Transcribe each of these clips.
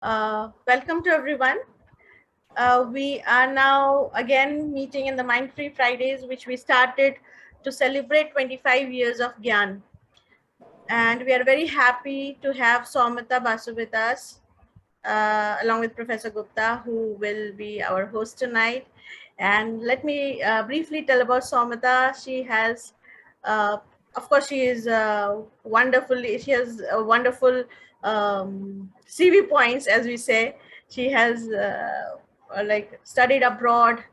Welcome to everyone. We are now again meeting in the Mindfree Fridays, which we started to celebrate 25 years of GIAN. And we are very happy to have Soumita Basu with us, along with Professor Gupta, who will be our host tonight. And let me briefly tell about Soumita. She has, of course, she is she has a wonderful CV points, as we say. She has like studied abroad,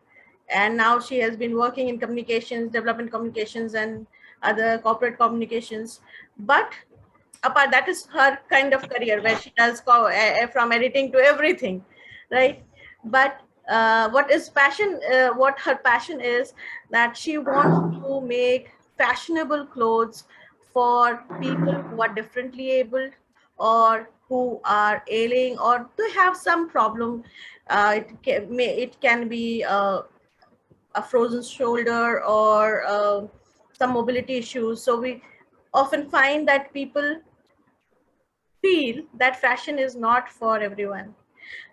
and now she has been working in communications, development communications, and other corporate communications. But apart, that is her kind of career where she does from editing to everything, right? But what her passion is, that she wants to make fashionable clothes for people who are differently abled, or who are ailing, or they have some problem. It can be a frozen shoulder, or some mobility issues. So we often find that people feel that fashion is not for everyone.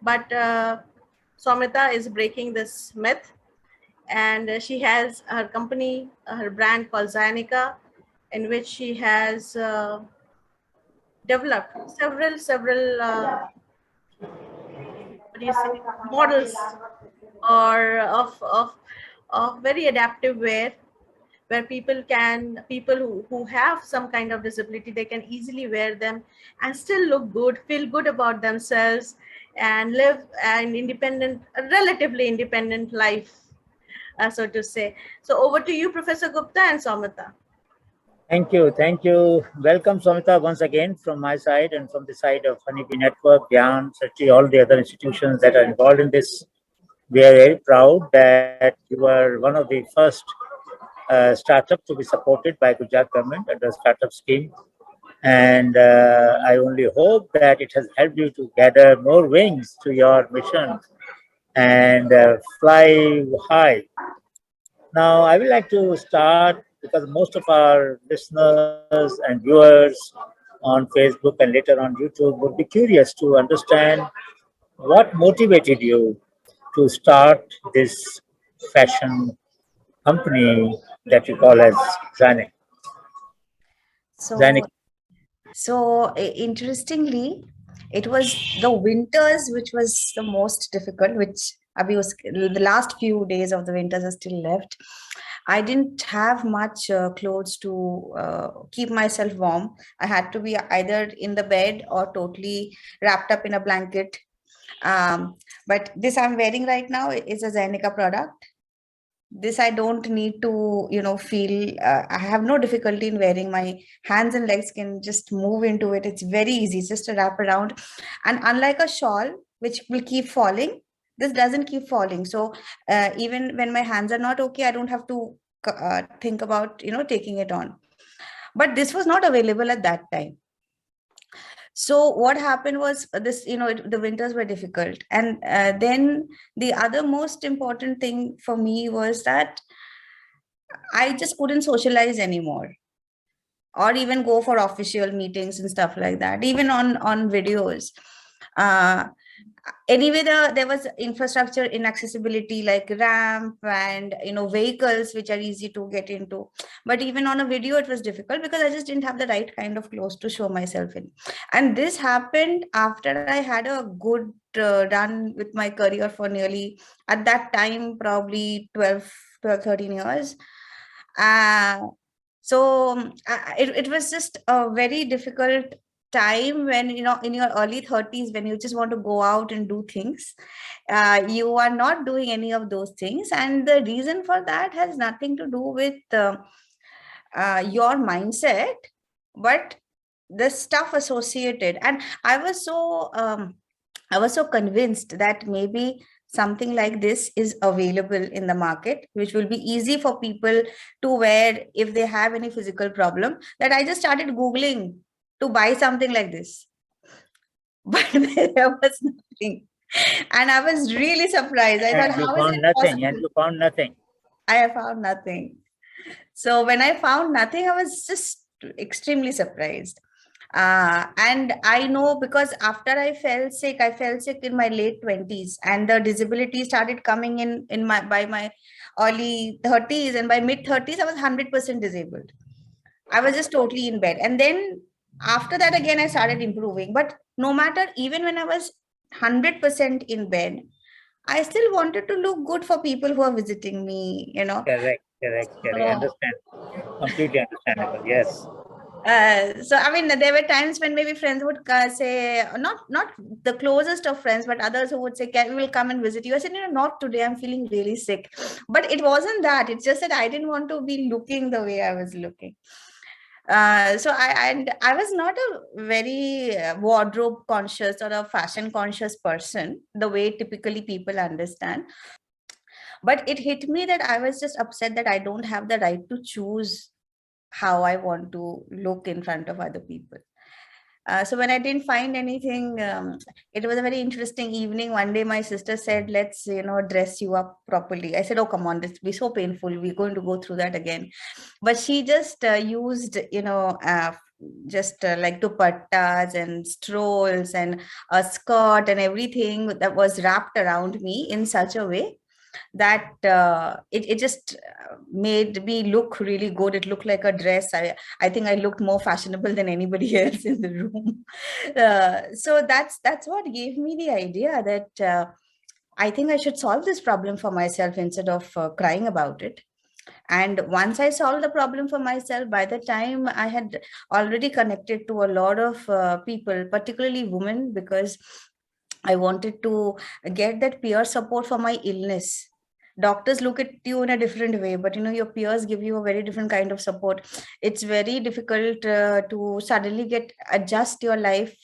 But Soumita is breaking this myth, and she has her company, her brand called Zyanica, in which she has developed several what do you say, models, or of very adaptive wear, where people who have some kind of disability, they can easily wear them and still look good, feel good about themselves, and live an independent, a relatively independent life, so to say. So over to you, Professor Gupta and Soumita. Thank you. Thank you. Welcome, Soumita, once again from my side and from the side of Honeybee Network, GIAN, certainly all the other institutions that are involved in this. We are very proud that you are one of the first startup to be supported by Gujarat government under the startup scheme. And I only hope that it has helped you to gather more wings to your mission and fly high. Now, I would like to start because most of our listeners and viewers on Facebook and later on YouTube would be curious to understand what motivated you to start this fashion company that you call as Zanik. So, interestingly, it was the winters which was the most difficult, which Abhi was the last few days of the winters are still left. I didn't have much clothes to keep myself warm. I had to be either in the bed or totally wrapped up in a blanket. But this I'm wearing right now is a Zenica product. This I don't need to feel I have no difficulty in wearing. My hands and legs can just move into it. It's very easy. It's just a wrap around, and unlike a shawl which will keep falling, this doesn't keep falling. So even when my hands are not okay, I don't have to think about taking it on. But this was not available at that time. So what happened was this, the winters were difficult. And then the other most important thing for me was that I just couldn't socialize anymore, or even go for official meetings and stuff like that, even on videos. Uh, anyway, there was infrastructure inaccessibility, like ramp and vehicles which are easy to get into. But even on a video, it was difficult because I just didn't have the right kind of clothes to show myself in. And this happened after I had a good run with my career for nearly, at that time, probably 13 years. It was just a very difficult time when, in your early 30s, when you just want to go out and do things. You are not doing any of those things, and the reason for that has nothing to do with your mindset, but the stuff associated. And I was so convinced that maybe something like this is available in the market, which will be easy for people to wear if they have any physical problem, that I just started Googling to buy something like this. But there was nothing. And I was really surprised. I thought, how is it possible? And you found nothing. I have found nothing. So when I found nothing, I was just extremely surprised. And I know because after I fell sick in my late 20s, and the disability started coming in my by my early 30s, and by mid 30s I was 100% disabled. I was just totally in bed. And then after that, again, I started improving. But no matter, even when I was 100% in bed, I still wanted to look good for people who are visiting me. Correct, correct, correct. So, Understand. Completely understandable. Yes. so I mean, there were times when maybe friends would say, not the closest of friends, but others who would say, we will come and visit you. I said, not today. I'm feeling really sick. But it wasn't that. It's just that I didn't want to be looking the way I was looking. So I was not a very wardrobe conscious or a fashion conscious person the way typically people understand, but it hit me that I was just upset that I don't have the right to choose how I want to look in front of other people. So when I didn't find anything, it was a very interesting evening. One day my sister said, let's, dress you up properly. I said, oh, come on, this will be so painful. We're going to go through that again. But she just used, just like dupattas and strolls and a skirt and everything that was wrapped around me in such a way that it just made me look really good. It looked like a dress. I think I looked more fashionable than anybody else in the room. So that's what gave me the idea that I think I should solve this problem for myself instead of crying about it. And once I solved the problem for myself, by the time I had already connected to a lot of people, particularly women, because I wanted to get that peer support for my illness. Doctors look at you in a different way, but your peers give you a very different kind of support. It's very difficult to suddenly get adjust your life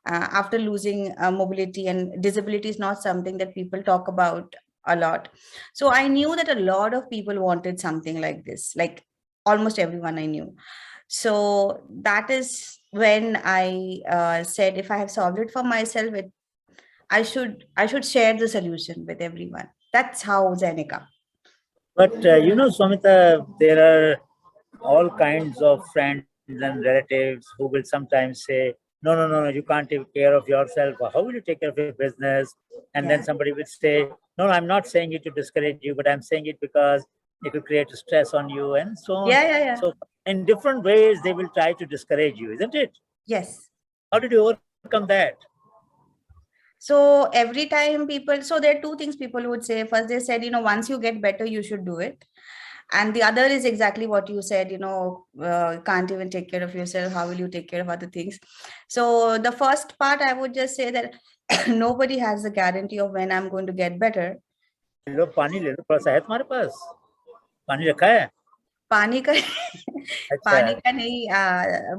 after losing mobility, and disability is not something that people talk about a lot. So I knew that a lot of people wanted something like this, like almost everyone I knew. So that is when I said, if I have solved it for myself, I should share the solution with everyone. That's how Zenica. But Swamita, there are all kinds of friends and relatives who will sometimes say, no, no, no, no, you can't take care of yourself. Or how will you take care of your business? And then Yeah. somebody will say, no, I'm not saying it to discourage you, but I'm saying it because it will create stress on you and so on. Yeah, yeah, yeah. So in different ways, they will try to discourage you, isn't it? Yes. How did you overcome that? So every time so there are two things people would say. First, they said, once you get better, you should do it. And the other is exactly what you said, can't even take care of yourself. How will you take care of other things? So the first part, I would just say that nobody has the guarantee of when I'm going to get better. ले लो थोड़ा सा है तुम्हारे पास पानी रखा है पानी का अच्छा पानी का नहीं,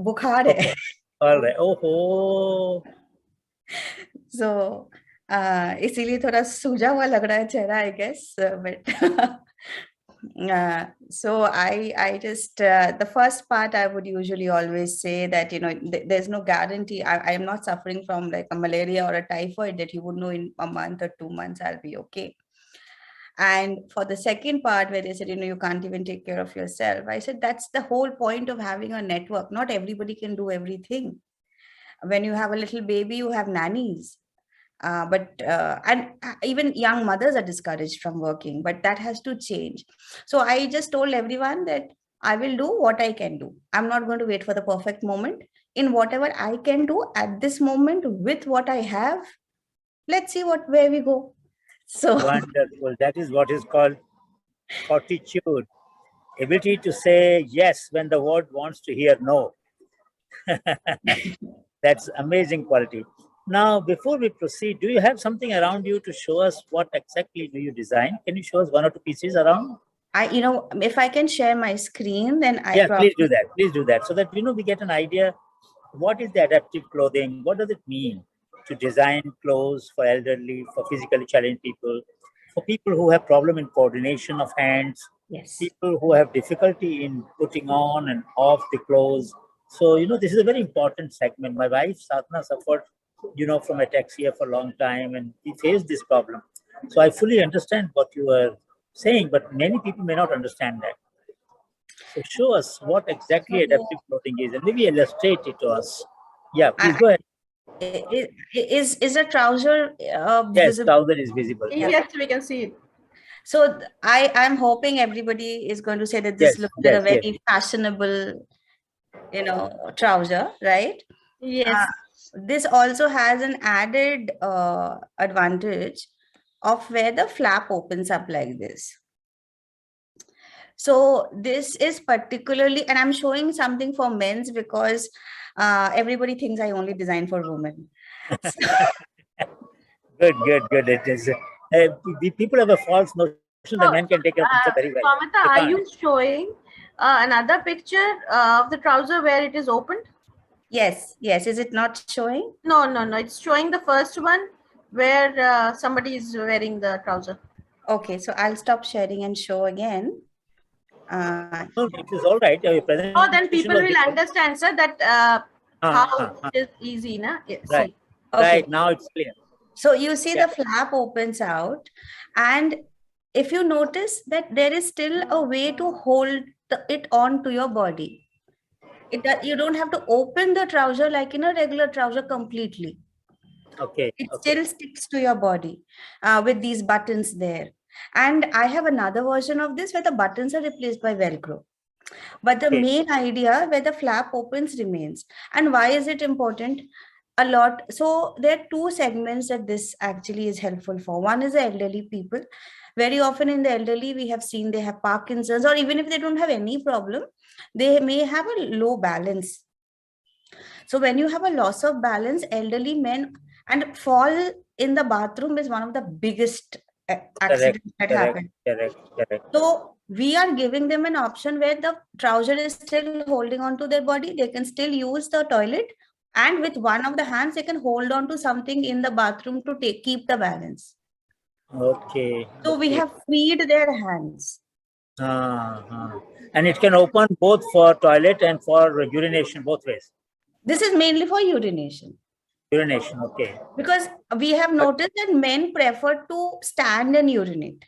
बुखार है. all right. ओहो So इसीलिए थोड़ा सूजा हुआ लग रहा है चेहरा, I guess. But so I just the first part I would usually always say that there's no guarantee. I am not suffering from like a malaria or a typhoid that you would know in a month or 2 months I'll be okay. And for the second part where they said, you can't even take care of yourself, I said that's the whole point of having a network. Not everybody can do everything. When you have a little baby, you have nannies. But even young mothers are discouraged from working, but that has to change. So I just told everyone that I will do what I can do. I'm not going to wait for the perfect moment. In whatever I can do at this moment with what I have, let's see where we go. So wonderful. That is what is called fortitude, ability to say yes when the world wants to hear no. That's amazing quality. Now, before we proceed, do you have something around you to show us what exactly do you design? Can you show us one or two pieces around? if I can share my screen, then I Yeah, probably. please do that. Please do that so that we get an idea. What is the adaptive clothing? What does it mean to design clothes for elderly, for physically challenged people, for people who have problem in coordination of hands, Yes. people who have difficulty in putting on and off the clothes? So, this is a very important segment. My wife, Sadhana, suffered, from ataxia for a long time, and we faced this problem. So I fully understand what you are saying, but many people may not understand that. So show us what exactly adaptive clothing is, and maybe illustrate it to us. Yeah, please go ahead. Is a trouser Yes, visible? trouser is visible. Yeah. Yes, we can see it. So I'm hoping everybody is going to say that this Yes, looks like a yes, yes. very fashionable, trouser, right? Yes. This also has an added advantage of where the flap opens up like this. So this is particularly, and I'm showing something for men's because everybody thinks I only design for women. Good, good, good. It is. People have a false notion that men can So, take care of themselves very well. They Soumita, can't. are you showing another picture of the trouser where it is opened? Yes, yes. Is it not showing? No, no, no. It's showing the first one where somebody is wearing the trouser. Okay, so I'll stop sharing and show again. No, it is all right. Your Oh, presentation then was people good. will understand, sir, that how it is easy, na? Yeah, Right, see. Okay, right. Now it's clear. so you see Yeah. the flap opens out, and if you notice that there is still a way to hold it on to your body. You don't have to open the trouser like in a regular trouser completely. Okay, It okay, still sticks to your body with these buttons there. And I have another version of this where the buttons are replaced by Velcro. But the okay. main idea where the flap opens remains. And why is it important? A lot. So there are two segments that this actually is helpful for. One is the elderly people. Very often in the elderly, we have seen they have Parkinson's, or even if they don't have any problem, they may have a low balance. So when you have a loss of balance, elderly men, and fall in the bathroom is one of the biggest Correct, accidents that correct, happen. correct, correct. So we are giving them an option where the trouser is still holding on to their body. They can still use the toilet, and with one of the hands, they can hold on to something in the bathroom to keep the balance. Okay, So we okay. have freed their hands. And it can open both for toilet and for urination, both ways. This is mainly for urination Urination, okay. because we have But noticed that men prefer to stand and urinate.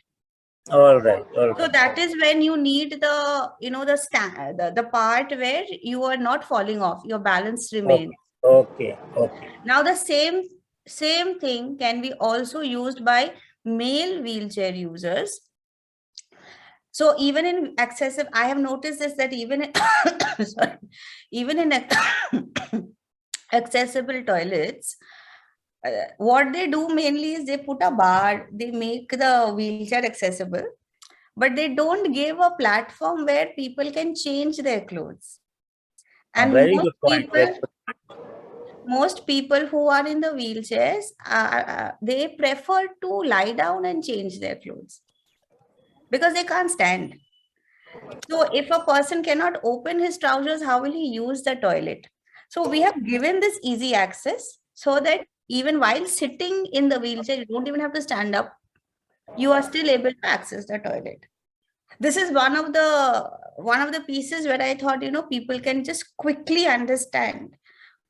all right, all So right. that is when you need the part where you are not falling off, your balance remains. Okay, okay. Now the same thing can be also used by male wheelchair users. So even in excessive, I have noticed this that even in, sorry, even in accessible toilets, what they do mainly is they put a bar, they make the wheelchair accessible, but they don't give a platform where people can change their clothes. And Very good point. Very good. most people who are in the wheelchairs, they prefer to lie down and change their clothes because they can't stand. So if a person cannot open his trousers, how will he use the toilet? So we have given this easy access so that even while sitting in the wheelchair, you don't even have to stand up. You are still able to access the toilet. This is one of the pieces where I thought, people can just quickly understand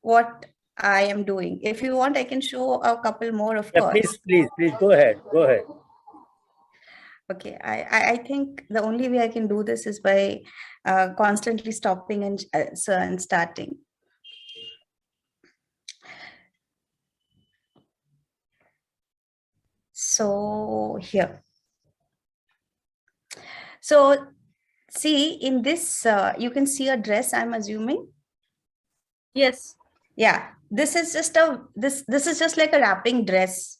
what I am doing. If you want, I can show a couple more, of Yeah, course. please go ahead. Go ahead. Okay, I think the only way I can do this is by constantly stopping and starting. So here. So see, in this, you can see a dress, I'm assuming. Yes. Yeah, this is just like a wrapping dress,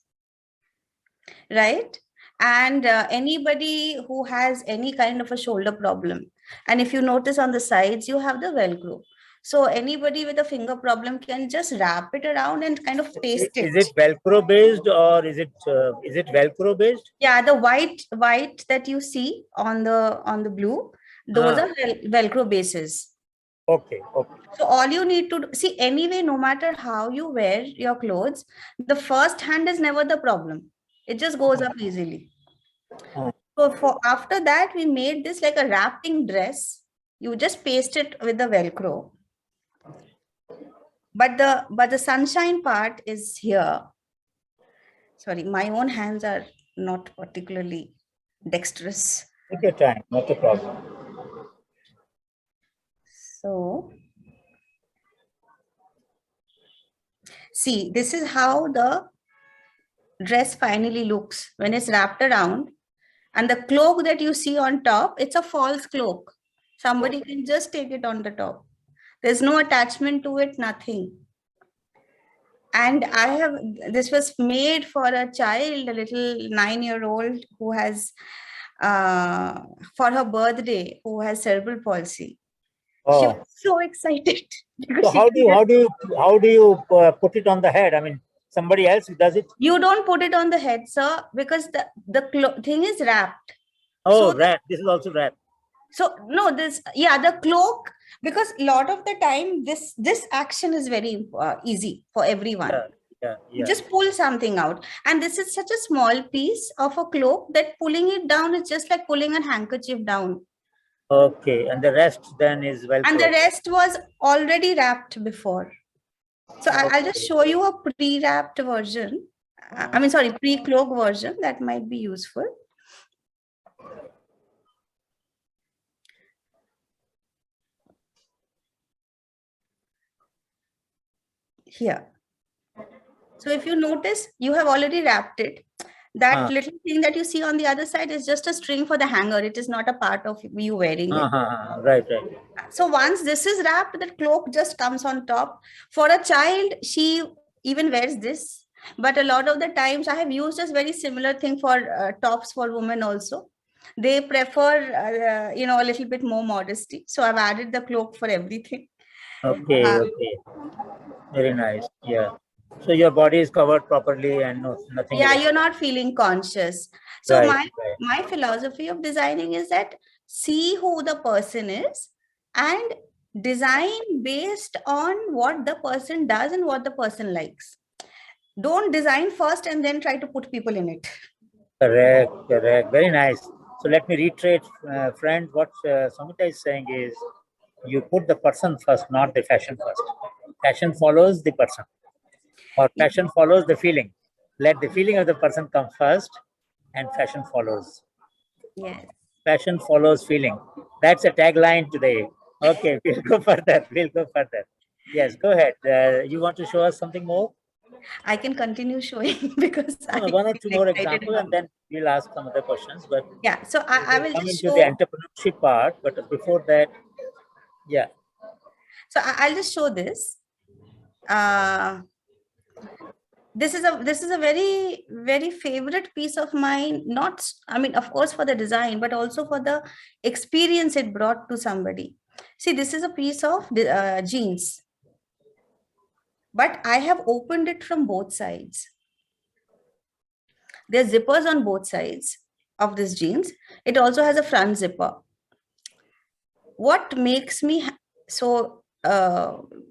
right? And anybody who has any kind of a shoulder problem, and if you notice on the sides, you have the Velcro. So anybody with a finger problem can just wrap it around and kind of paste Is it. it Velcro based or is it Velcro based? Yeah, the white that you see on the blue, those Ah, are Velcro bases. okay, okay. So all you need to see anyway, no matter how you wear your clothes, the first hand is never the problem. It just goes up easily. Ah, So for after that, we made this like a wrapping dress. You just paste it with the Velcro. But the sunshine part is here. Sorry, my own hands are not particularly dexterous. Take your time, not a problem. See, this is how the dress finally looks when it's wrapped around. And the cloak that you see on top, it's a false cloak. Somebody can just take it on the top. There's no attachment to it, nothing. And this was made for a child, a little 9-year-old who has, for her birthday, who has cerebral palsy. She was so excited. So how do you put it on the head? I mean, somebody else does it? You don't put it on the head, sir, because the thing is wrapped. Oh, wrapped. This is also wrapped. So no, the cloak, because a lot of the time this action is very easy for everyone. You just pull something out, and this is such a small piece of a cloak that pulling it down is just like pulling a handkerchief down. Okay, and the rest then is Velcro. And the rest was already wrapped before. So I'll just show you a pre-wrapped version. I mean, sorry, pre-cloak version that might be useful. Here. So if you notice, you have already wrapped it. That little thing that you see on the other side is just a string for the hanger. It is not a part of you wearing it. Right. So once this is wrapped, the cloak just comes on top. For a child, she even wears this. But a lot of the times I have used this very similar thing for tops for women also. They prefer, a little bit more modesty. So I've added the cloak for everything. Okay. Very nice. Yeah. So your body is covered properly and nothing. Yeah, you're not feeling conscious. So my philosophy of designing is that see who the person is and design based on what the person does and what the person likes. Don't design first and then try to put people in it. Correct. Very nice. So let me reiterate, friend, what Soumita is saying is you put the person first, not the fashion first. Fashion follows the person, or fashion follows the feeling. Let the feeling of the person come first and fashion follows. Yes. Fashion follows feeling. That's a tagline today. Okay, we'll go further. Yes, go ahead. You want to show us something more? I can continue showing because one or two more examples, and then we'll ask some other questions. But yeah, so I will come just into the entrepreneurship part. But before that, yeah. So I'll just show this. This is a very, very favorite piece of mine. Not, I mean, of course, for the design, but also for the experience it brought to somebody. See, this is a piece of jeans, but I have opened it from both sides. There's zippers on both sides of this jeans. It also has a front zipper. What makes me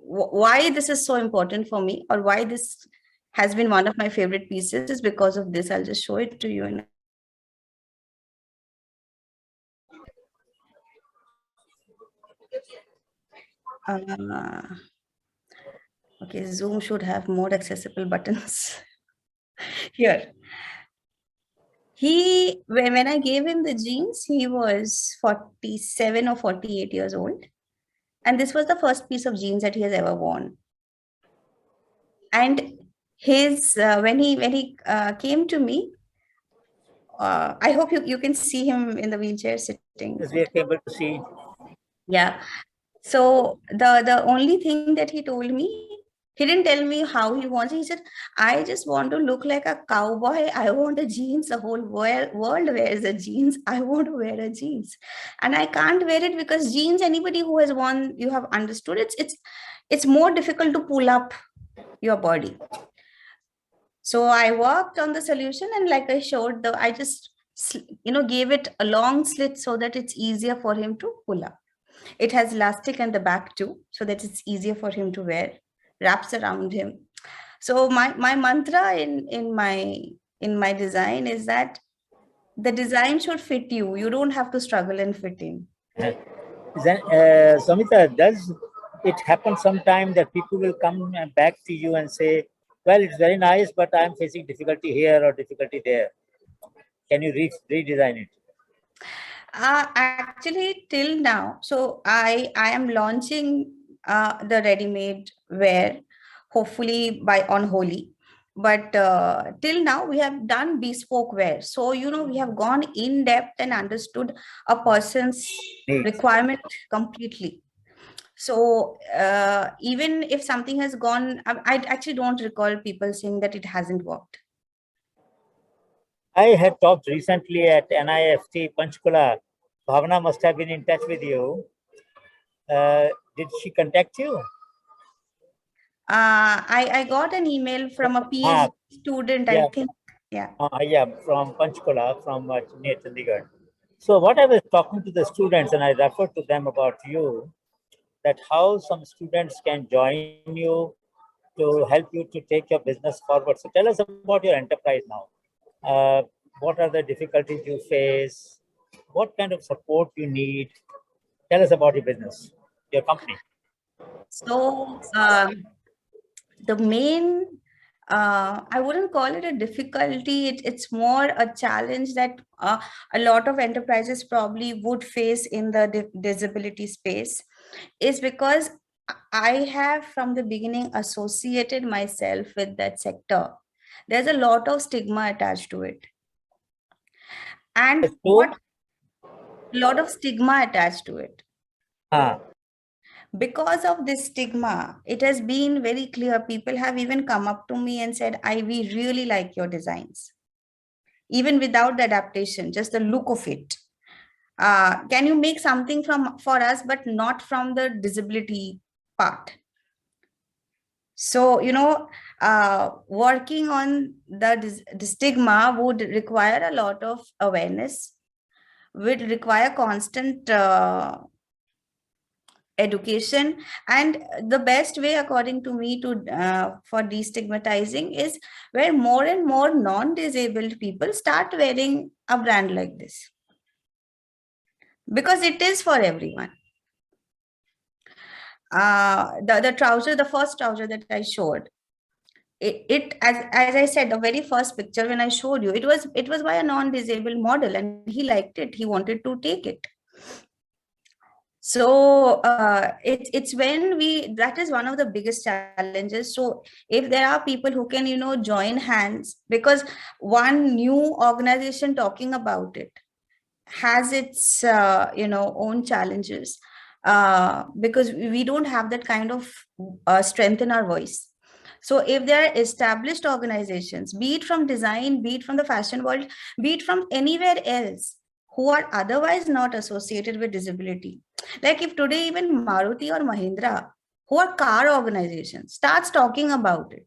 why this is so important for me, or why this has been one of my favorite pieces, is because of this. I'll just show it to you. Okay, Zoom should have more accessible buttons. Here. When I gave him the jeans, he was 47 or 48 years old. And this was the first piece of jeans that he has ever worn. And when he came to me, I hope you can see him in the wheelchair sitting. Yes, we are able to see. Yeah. So the only thing that he told me, he didn't tell me how he wants it. He said, I just want to look like a cowboy. I want a jeans. The whole world wears a jeans. I want to wear a jeans. And I can't wear it because jeans, anybody who has worn, you have understood, it's more difficult to pull up your body. So I worked on the solution, and like I showed, I just gave it a long slit so that it's easier for him to pull up. It has elastic in the back too, so that it's easier for him to wear, wraps around him. So my mantra in my design is that the design should fit you. You don't have to struggle and fit in. Soumita, does it happen sometime that people will come back to you and say, well, it's very nice, but I'm facing difficulty here or difficulty there. Can you redesign it? Actually, till now, so I am launching the ready-made wear. hopefully by on Holi. But till now we have done bespoke wear. So, we have gone in depth and understood a person's Neat. requirement completely. So even if something has gone, I actually don't recall people saying that it hasn't worked. I had talked recently at NIFT Panchkula. Bhavana must have been in touch with you. Did she contact you? I got an email from a Ah, PhD student, I yeah, think. Yeah. yeah, from Panchkula, from near Chandigarh. So what I was talking to the students, and I referred to them about you, that how some students can join you to help you to take your business forward. So tell us about your enterprise now. Uh, what are the difficulties you face? What kind of support you need? Tell us about your business, your company. So the main, I wouldn't call it a difficulty. It's more a challenge that a lot of enterprises probably would face in the disability space, is because I have from the beginning associated myself with that sector. There's a lot of stigma attached to it. And Yes, what so, lot of stigma attached to it. ah, Because of this stigma, it has been very clear. People have even come up to me and said, we really like your designs. Even without the adaptation, just the look of it. Can you make something for us, but not from the disability part? So, working on the stigma would require a lot of awareness, would require constant education. And the best way, according to me, to for destigmatizing is where more and more non-disabled people start wearing a brand like this, because it is for everyone. The trouser, the first trouser that I showed, it as I said, the very first picture when I showed you, it was by a non-disabled model, and he liked it, he wanted to take it. So it's when that is one of the biggest challenges. So if there are people who can, join hands, because one new organization talking about it has its, own challenges, because we don't have that kind of strength in our voice. So if there are established organizations, be it from design, be it from the fashion world, be it from anywhere else, who are otherwise not associated with disability, like if today even Maruti or Mahindra, who are car organizations, starts talking about it,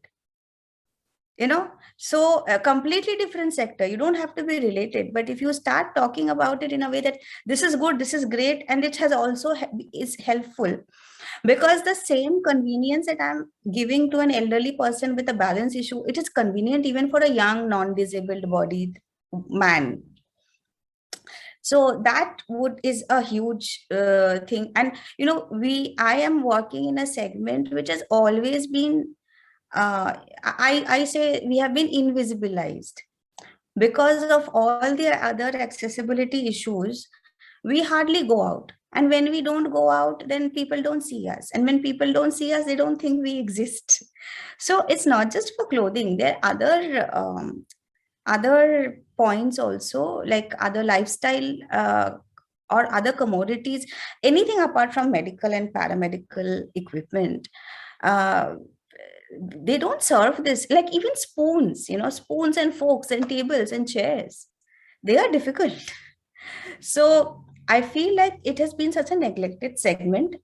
so a completely different sector, you don't have to be related, but if you start talking about it in a way that this is good, this is great, and it has also is helpful, because the same convenience that I'm giving to an elderly person with a balance issue, it is convenient even for a young non-disabled bodied man. So that is a huge thing. And I am working in a segment which has always been, I say, we have been invisibilized because of all the other accessibility issues. We hardly go out, and when we don't go out, then people don't see us, and when people don't see us, they don't think we exist. So it's not just for clothing, there are other points also, like other lifestyle or other commodities, anything apart from medical and paramedical equipment. uh, they don't serve this, like even spoons, spoons and forks and tables and chairs, they are difficult. So I feel like it has been such a neglected segment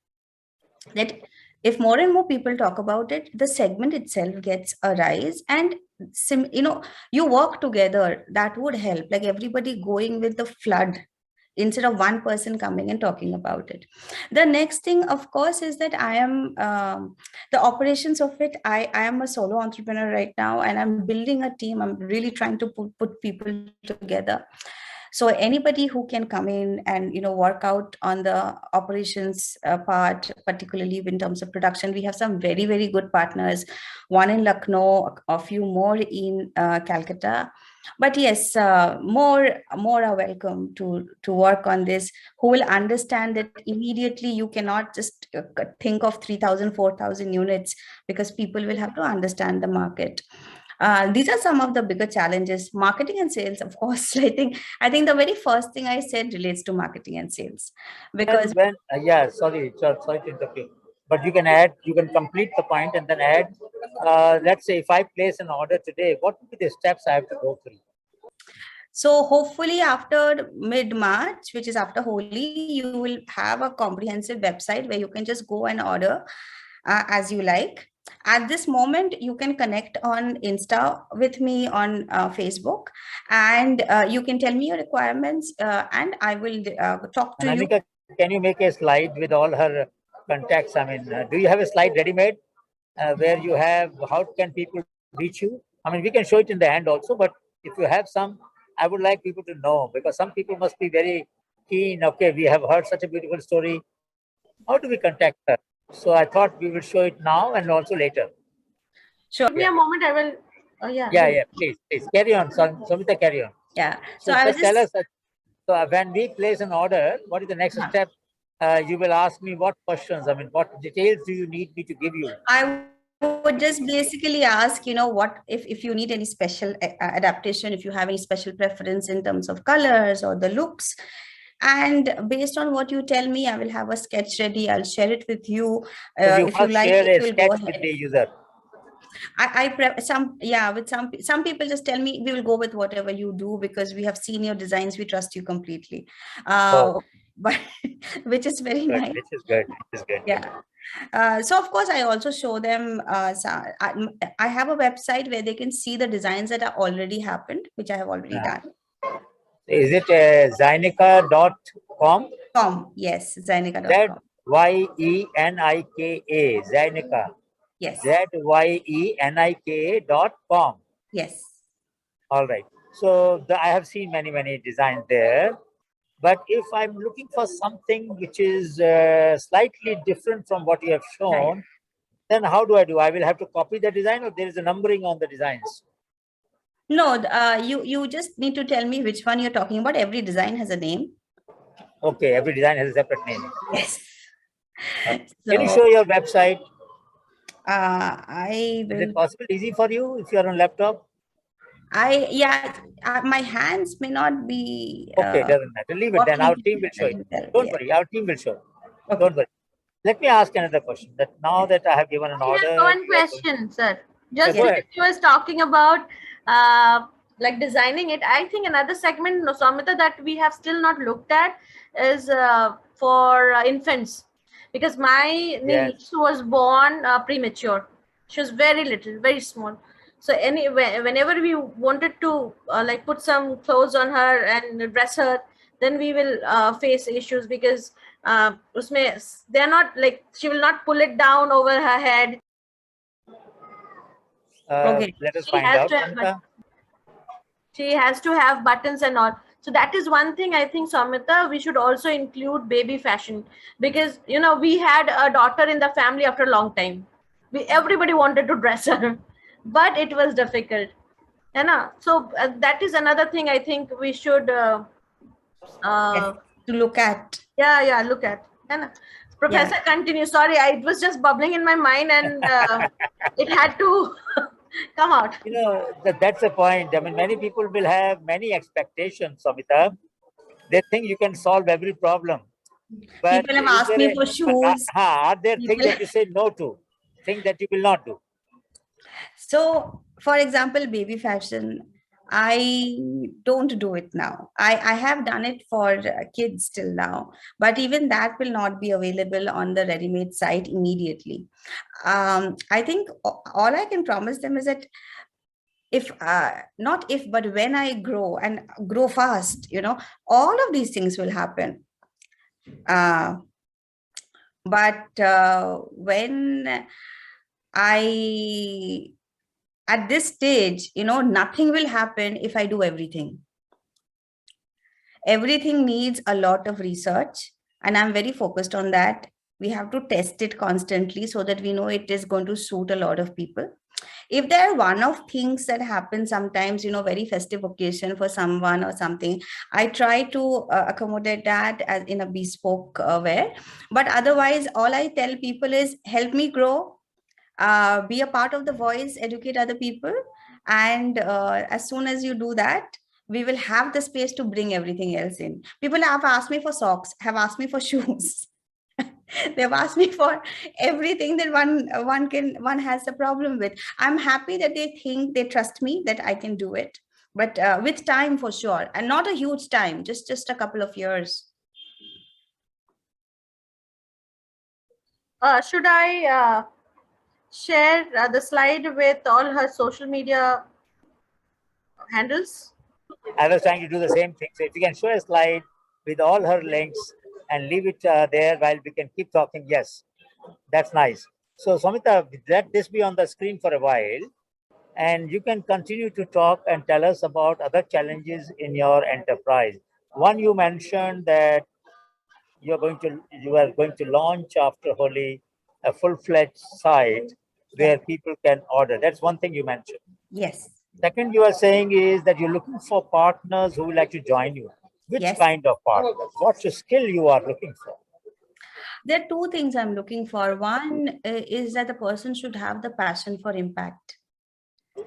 that if more and more people talk about it, the segment itself gets a rise. And you work together, that would help, like everybody going with the flood instead of one person coming and talking about it. The next thing, of course, is that I am the operations of it. I am a solo entrepreneur right now, and I'm building a team. I'm really trying to put people together. So anybody who can come in and work out on the operations part, particularly in terms of production, we have some very, very good partners, one in Lucknow, a few more in Calcutta. But yes, more are welcome to work on this, who will understand that immediately you cannot just think of 3,000, 4,000 units, because people will have to understand the market. These are some of the bigger challenges. Marketing and sales, of course. I think the very first thing I said relates to marketing and sales, because When yeah, sorry to interrupt you, but you can add, you can complete the point and then add. Let's say if I place an order today, what would be the steps I have to go through? so hopefully after mid-March, which is after Holi, you will have a comprehensive website where you can just go and order as you like. At this moment, you can connect on Insta with me on Facebook, and you can tell me your requirements, and I will talk And to you. Anika, can you make a slide with all her contacts? I mean, do you have a slide ready-made where you have how can people reach you? I mean, we can show it in the hand also, but if you have some, I would like people to know, because some people must be very keen. Okay, we have heard such a beautiful story. How do we contact her? So I thought we will show it now and also later. Sure. Give me a moment. I will. Oh yeah. Yeah, please carry on. Soumita, carry on. Yeah. So So I was just tell just us that, so when we place an order, what is the next yeah. step? You will ask me what questions, I mean, what details do you need me to give you? I would just basically ask, what if you need any special adaptation, if you have any special preference in terms of colors or the looks. And based on what you tell me, I will have a sketch ready. I'll share it with you. So you If you must like share it, a we'll go sketch with ahead. the user. Some, yeah, with some people just tell me we will go with whatever you do because we have seen your designs, we trust you completely. Oh, But which is very good, nice. which is good, which is good. Yeah. So of course, I also show them. I have a website where they can see the designs that are already happened, which I have already Uh, done. is it zynica.com? Yes, zainika.com. Zyenika, Zynica. Yes, Zyenika.com. yes. All right. So I have seen many designs there. But if I'm looking for something which is slightly different from what you have Right. shown, then how do I do? I will have to copy the design, or there is a numbering on the designs? No, you just need to tell me which one you're talking about. Every design has a name. Okay, every design has a separate name. Yes. Can you So show your website? I Is will. it possible, easy for you if you are on laptop? Yeah, my hands may not be Okay, doesn't matter. Leave it. Then working. our team will I show it. can tell. Don't Yeah. worry, our team will show. Okay. Don't worry. Let me ask another question. That now that I have given an I have order, one we are going. question, sir. Yeah, Just go Yes. because ahead. you was talking about like designing it, I think another segment, no, Soumita, that we have still not looked at is for infants, because my Yes. niece was born premature. She was very little, very small. So whenever we wanted to like put some clothes on her and dress her, then we will face issues because उसमें they're not like she will not pull it down over her head. Okay. Let us She find has out, to have Samita. she has to have buttons and all. So that is one thing I think, Soumita, we should also include baby fashion, because we had a daughter in the family after a long time. Everybody wanted to dress her, but it was difficult. So that is another thing I think we should Yes. uh, To look at. yeah, look at. Yeah. Professor, continue. Sorry, it was just bubbling in my mind, and it had to come out. That's the point. I mean, many people will have many expectations, Samita. They think you can solve every problem. But People have is asked there me for shoes. are there things People. that you say no to? Things that you will not do? So, for example, baby fashion, I don't do it now. I have done it for kids till now, but even that will not be available on the ready-made site immediately. I think all I can promise them is that if not if but when I grow and grow fast, all of these things will happen. uh, but when I at this stage, nothing will happen if I do everything. Everything needs a lot of research, and I'm very focused on that. We have to test it constantly so that we know it is going to suit a lot of people. If there are one-off things that happen sometimes, very festive occasion for someone or something, I try to accommodate that as in a bespoke way. But otherwise, all I tell people is help me grow, be a part of the voice, educate other people. And as soon as you do that, we will have the space to bring everything else in. People have asked me for socks, have asked me for shoes. They've asked me for everything that one has a problem with. I'm happy that they trust me that I can do it, but with time for sure, and not a huge time, just a couple of years. Should I share the slide with all her social media handles? I was trying to do the same thing. So if you can show a slide with all her links and leave it there while we can keep talking, yes, that's nice. So Soumita, let this be on the screen for a while, and you can continue to talk and tell us about other challenges in your enterprise. One, you mentioned that you are going to launch after Holi a full-fledged site Yeah. where people can order. That's one thing you mentioned. Yes. Second, you are saying is that you're looking for partners who would like to join you. Which Yes. kind of partners? What's the skill you are looking for? There are two things I'm looking for. One is that the person should have the passion for impact.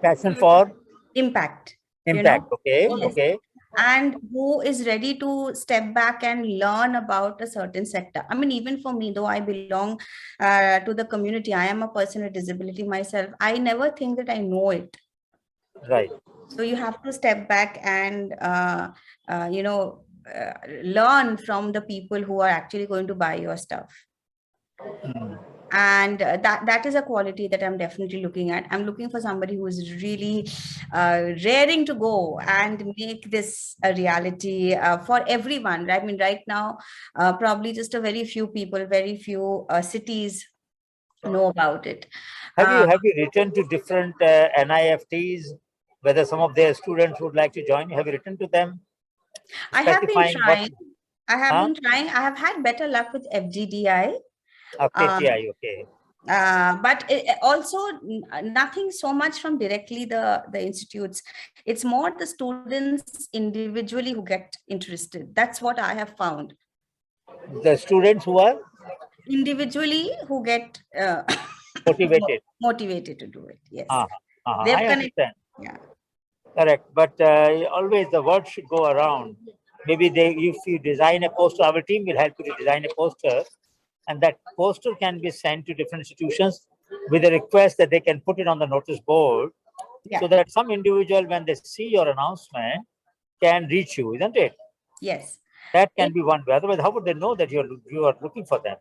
Passion for Impact. impact. Okay. Yes. Okay. And who is ready to step back and learn about a certain sector. I mean, even for me, though I belong to the community, I am a person with disability myself, I never think that I know it. Right. So you have to step back and learn from the people who are actually going to buy your stuff. And that is a quality that I'm definitely looking at. I'm looking for somebody who is really raring to go and make this a reality for everyone. I mean, right now, probably just a very few people, very few cities know about it. Have you written to different NIFTs whether some of their students would like to join you? Have you written to them I have been specifying what? trying. I have had better luck with FGDI. FTTI, okay. But also nothing so much from directly the institutes. It's more the students individually who get interested. That's what I have found. The students who are Individually who get motivated. motivated to do it. Yes. I understand. Yeah. Correct. But always the word should go around. Maybe if you design a poster, our team will help you to design a poster, and that poster can be sent to different institutions with a request that they can put it on the notice board, so that some individual, when they see your announcement, can reach you, isn't it? Yes. That can be one way. Otherwise, how would they know that you are looking for them?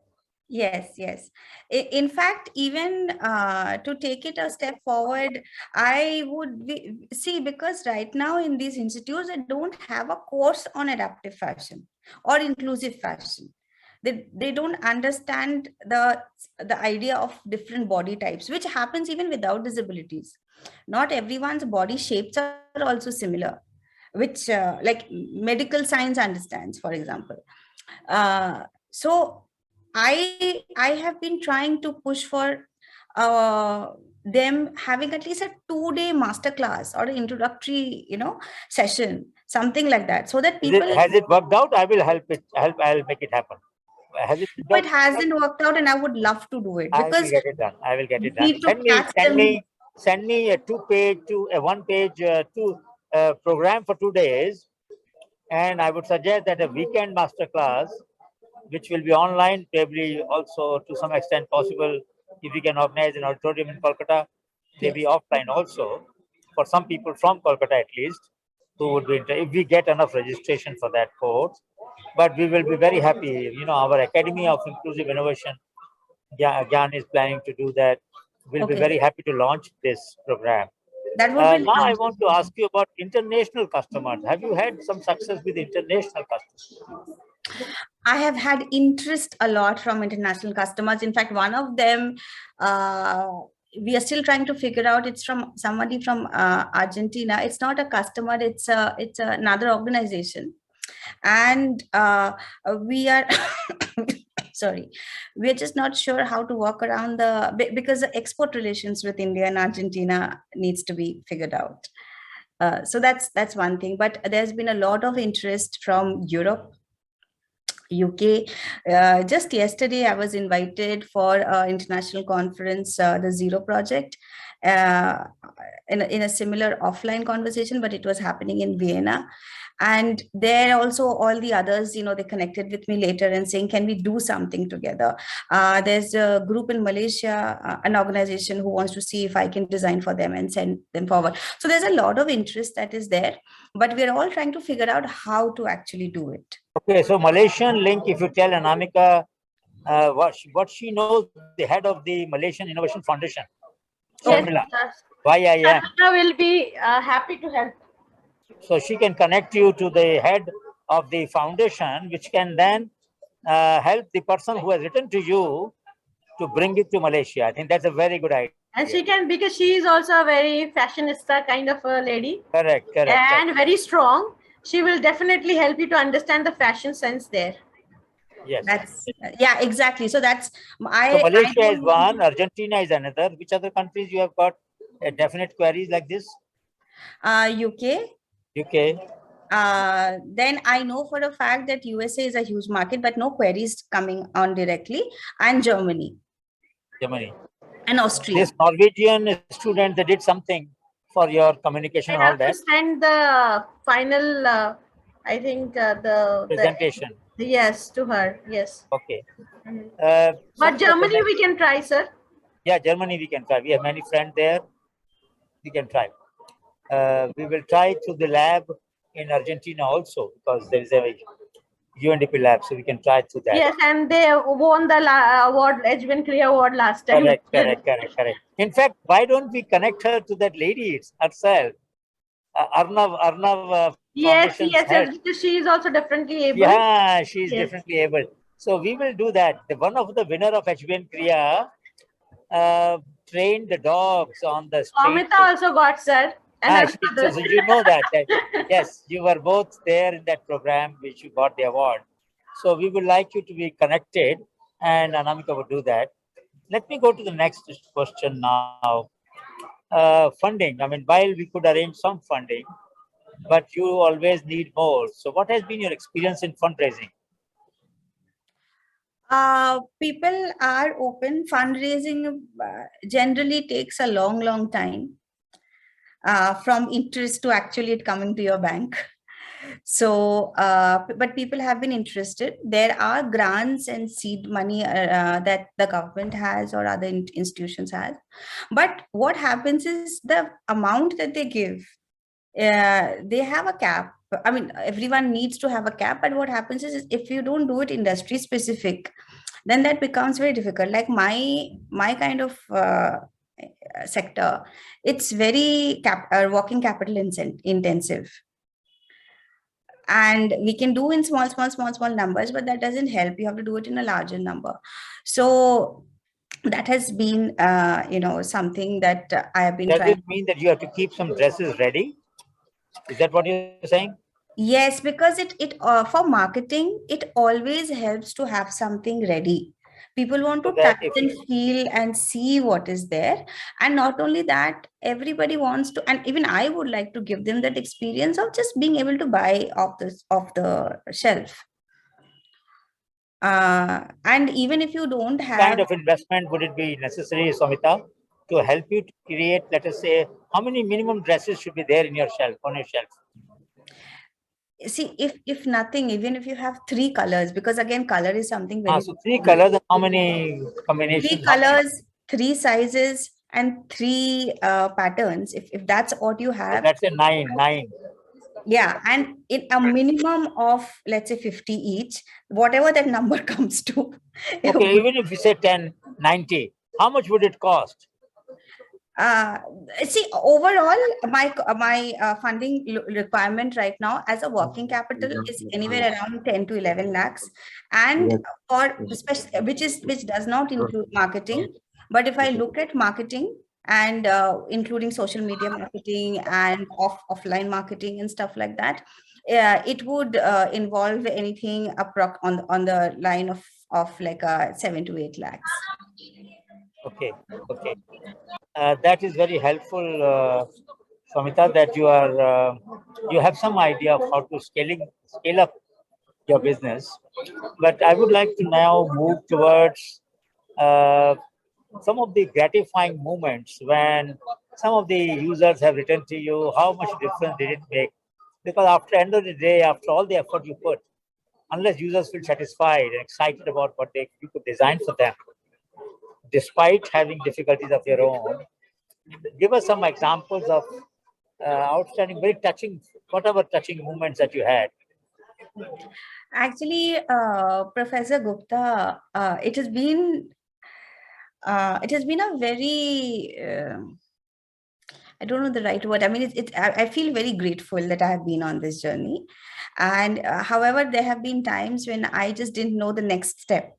Yes, yes. In fact, even to take it a step forward, I would see, because right now in these institutes, they don't have a course on adaptive fashion or inclusive fashion. They don't understand the idea of different body types, which happens even without disabilities. Not everyone's body shapes are also similar, which like medical science understands, for example. So I have been trying to push for them having at least a 2-day masterclass or an introductory, session, something like that, so that people. Has it worked out? I will help it. I'll make it happen. Has it? It hasn't worked out, and I would love to do it I will because get it done. I will get it we done. need to catch Send me a one-page program for 2 days, and I would suggest that a weekend masterclass, which will be online, probably also to some extent possible if we can organize an auditorium in Kolkata, maybe offline also, for some people from Kolkata at least, who would be if we get enough registration for that course. But we will be very happy. Our Academy of Inclusive Innovation, GIAN, is planning to do that. We'll be very happy to launch this program. That would be Now I nice. want to ask you about international customers. Have you had some success with international customers? I have had interest a lot from international customers. In fact, one of them, we are still trying to figure out. It's from somebody from Argentina. It's not a customer. It's another organization, and we are sorry, we're just not sure how to work around because the export relations with India and Argentina needs to be figured out. So that's one thing. But there's been a lot of interest from Europe, UK. Just yesterday, I was invited for an international conference, the Zero Project, uh, in a similar offline conversation, but it was happening in Vienna. And there also all the others, they connected with me later and saying, can we do something together? There's a group in Malaysia, an organization who wants to see if I can design for them and send them forward. So there's a lot of interest that is there, but we're all trying to figure out how to actually do it. Okay, so Malaysian link, if you tell Anamika what she knows, the head of the Malaysian Innovation Foundation, Yes, Sharmila, YIM. Soumita will be happy to help. So she can connect you to the head of the foundation, which can then help the person who has written to you to bring it to Malaysia. I think that's a very good idea. And she can, because she is also a very fashionista kind of a lady. Correct. And very strong. She will definitely help you to understand the fashion sense there. Yes. Yeah, exactly. So that's So Malaysia is one, Argentina is another. Which other countries you have got definite queries like this? UK. Then I know for a fact that USA is a huge market, but no queries coming on directly, and Germany. And Austria. This Norwegian student, they did something for your communication and all that. Send the final, I think the presentation. Yes, to her. Yes. Okay. But Germany we can try, sir. Yeah, Germany we can try. We have many friends there. We can try. We will try to the lab in Argentina also, because there is a UNDP lab, so we can try through that. Yes, and they won the award, HBN Kriya award last time. Correct. In fact, why don't we connect her to that lady herself? Arnav. Yes, because she is also differently able. Yeah, she is differently able. So we will do that. One of the winner of HBN Kriya trained the dogs on the street. Soumita also got, sir. So you know that yes, you were both there in that program which you got the award. So we would like you to be connected, and Anamika would do that. Let me go to the next question now. Funding. I mean, while we could arrange some funding, but you always need more. So what has been your experience in fundraising? People are open. Fundraising generally takes a long time. From interest to actually it coming to your bank. So, but people have been interested. There are grants and seed money that the government has or other institutions has. But what happens is the amount that they give, they have a cap. I mean, everyone needs to have a cap. But what happens is if you don't do it industry specific, then that becomes very difficult. Like my kind of sector, it's very working capital intensive, and we can do in small numbers, but that doesn't help. You have to do it in a larger number. So that has been something that I have been trying. Does it mean that you have to keep some dresses ready? Is that what you're saying? Yes, because it for marketing, it always helps to have something ready. People want to touch and feel and see what is there. And not only that, everybody wants to, and even I would like to give them that experience of just being able to buy off the shelf. And even if you don't have... What kind of investment would it be necessary, Soumita, to help you to create, let us say, how many minimum dresses should be there in your shelf, on your shelf? See, if nothing, even if you have 3 colors, because again, color is something very... So 3 colors, how many combinations? 3 colors, 3 sizes, and 3 patterns. If that's what you have... So that's a 9. Yeah, and in a minimum of, let's say, 50 each, whatever that number comes to. Okay, even if you say 10, 90, how much would it cost? See, overall, my funding requirement right now as a working capital is anywhere around 10 to 11 lakhs, and for which does not include marketing. But if I look at marketing and including social media marketing and offline marketing and stuff like that, it would involve anything on the line of of like 7 to 8 lakhs. Okay, okay. That is very helpful, Soumita, that you have some idea of how to scale up your business. But I would like to now move towards uh, some of the gratifying moments when some of the users have written to you. How much difference did it make? Because after the end of the day, after all the effort you put, unless users feel satisfied and excited about what you could design for them, despite having difficulties of your own, give us some examples of outstanding, very touching, whatever touching moments that you had. Actually, Professor Gupta, it has been a very I don't know the right word. I mean, I feel very grateful that I have been on this journey. And however, there have been times when I just didn't know the next step.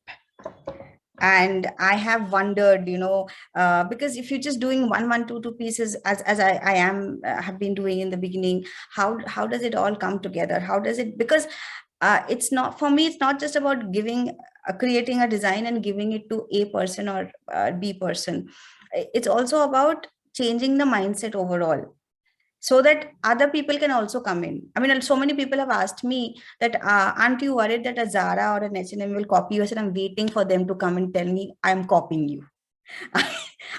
And I have wondered, because if you're just doing one, two pieces, as I am have been doing in the beginning, how does it all come together? How does it? Because it's not, for me, it's not just about creating a design and giving it to A person or B person. It's also about changing the mindset overall, so that other people can also come in. I mean, so many people have asked me that, aren't you worried that a Zara or an H&M will copy you? I said, I'm waiting for them to come and tell me I'm copying you.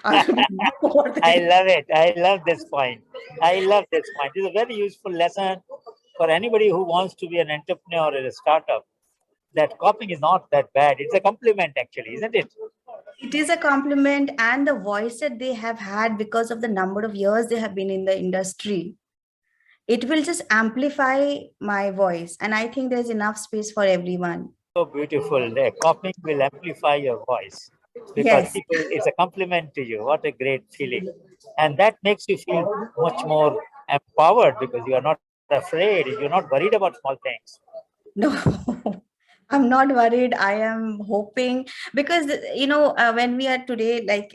I would know what I they- love it. I love this point. I love this point. It's a very useful lesson for anybody who wants to be an entrepreneur or a startup. That copying is not that bad. It's a compliment, actually, isn't it? It is a compliment, and the voice that they have had because of the number of years they have been in the industry, it will just amplify my voice. And I think there's enough space for everyone. So beautiful. The copying will amplify your voice because Yes. people, it's a compliment to you. What a great feeling. And that makes you feel much more empowered because you are not afraid, you're not worried about small things. No, I'm not worried. I am hoping, because when we are today, like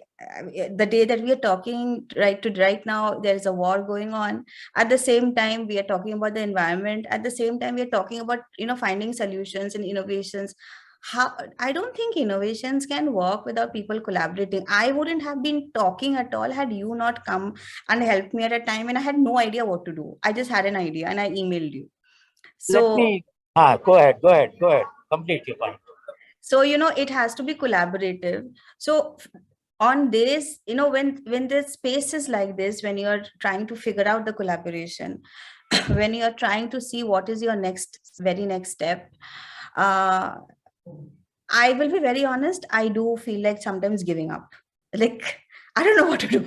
the day that we are talking right now, there is a war going on. At the same time, we are talking about the environment. At the same time, we are talking about finding solutions and innovations. How, I don't think innovations can work without people collaborating. I wouldn't have been talking at all had you not come and helped me at a time when I had no idea what to do. I just had an idea and I emailed you. Let So me, go ahead, complete your point. so it has to be collaborative. So on days, when the space is like this, when you're trying to figure out the collaboration, when you're trying to see what is your very next step, uh, I will be very honest, I do feel like sometimes giving up. Like, I don't know what to do.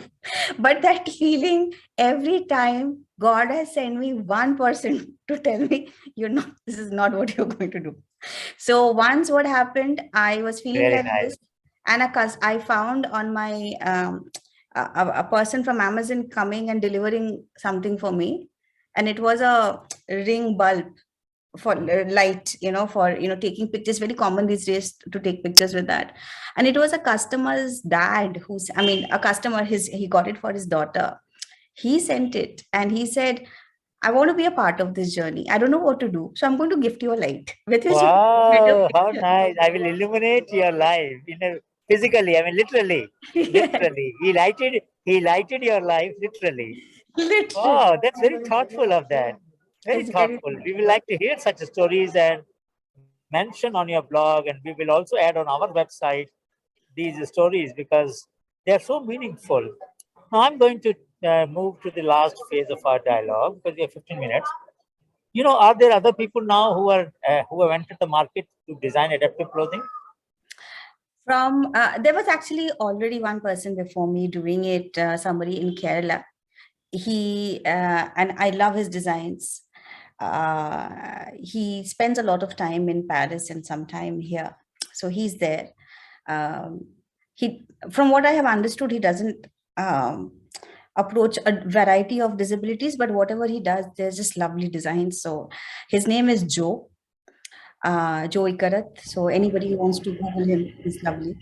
But that feeling, every time God has sent me one person to tell me, this is not what you're going to do. So once what happened, I was feeling Very like nice. this, and I found on my a person from Amazon coming and delivering something for me, and it was a ring bulb for light, for taking pictures. Very common these days to take pictures with that. And it was a customer's dad a customer, he got it for his daughter. He sent it and he said, I want to be a part of this journey. I don't know what to do, so I'm going to gift you a light with which you can get a Wow, how picture. nice. I will illuminate your life physically, I mean literally. Yes, Literally. He lighted your life literally. literally. Oh, that's very thoughtful of that. Very It's very thoughtful. We would like to hear such stories and mention on your blog, and we will also add on our website these stories because they are so meaningful. Now I'm going to move to the last phase of our dialogue because we have 15 minutes. Are there other people now who have entered the market to design adaptive clothing? from there was actually already one person before me doing it, somebody in Kerala. He And I love his designs. He spends a lot of time in Paris and some time here, so he's there. um, he From what I have understood, he doesn't um, approach a variety of disabilities, but whatever he does, there's just lovely designs. So his name is Joe Ikarat. So anybody who wants to Google him, is lovely.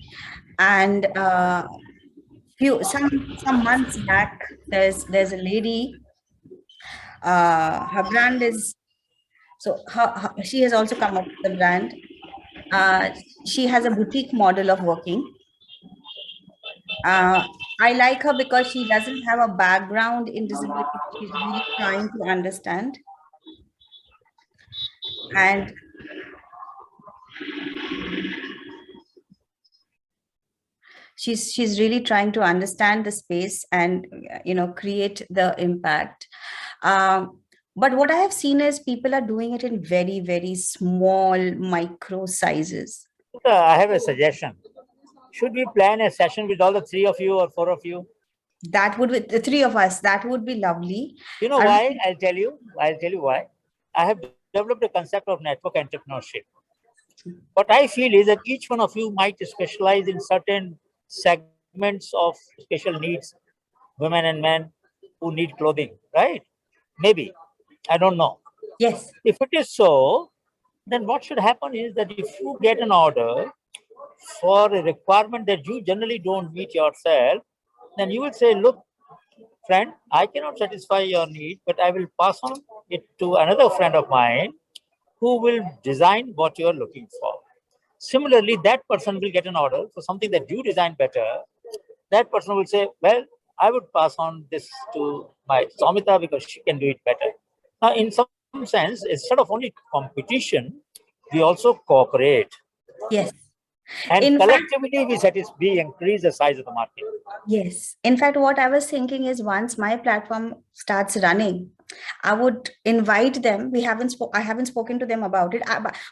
And some months back, there's a lady. Her brand is, she has also come up with the brand. Uh, she has a boutique model of working. Uh, I like her because she doesn't have a background in disability. She's really trying to understand. And she's really trying to understand the space and create the impact. But what I have seen is people are doing it in very, very small micro sizes. I have a suggestion. Should we plan a session with all the three of you or four of you? That would be the three of us. That would be lovely. You know Arun, why? I'll tell you. I'll tell you why. I have developed a concept of network entrepreneurship. What I feel is that each one of you might specialize in certain segments of special needs, women and men who need clothing, right? Maybe. I don't know. yes, If it is so, then what should happen is that if you get an order for a requirement that you generally don't meet yourself, then you will say, look, friend, I cannot satisfy your need, but I will pass on it to another friend of mine who will design what you are looking for. Similarly, that person will get an order for something that you design better. That person will say, well, I would pass on this to my Soumita because she can do it better. Now, in some sense, instead of only competition, we also cooperate. yes. And In fact, collectively, we increase the size of the market. yes. In fact, what I was thinking is once my platform starts running, I would invite them. I haven't spoken to them about it.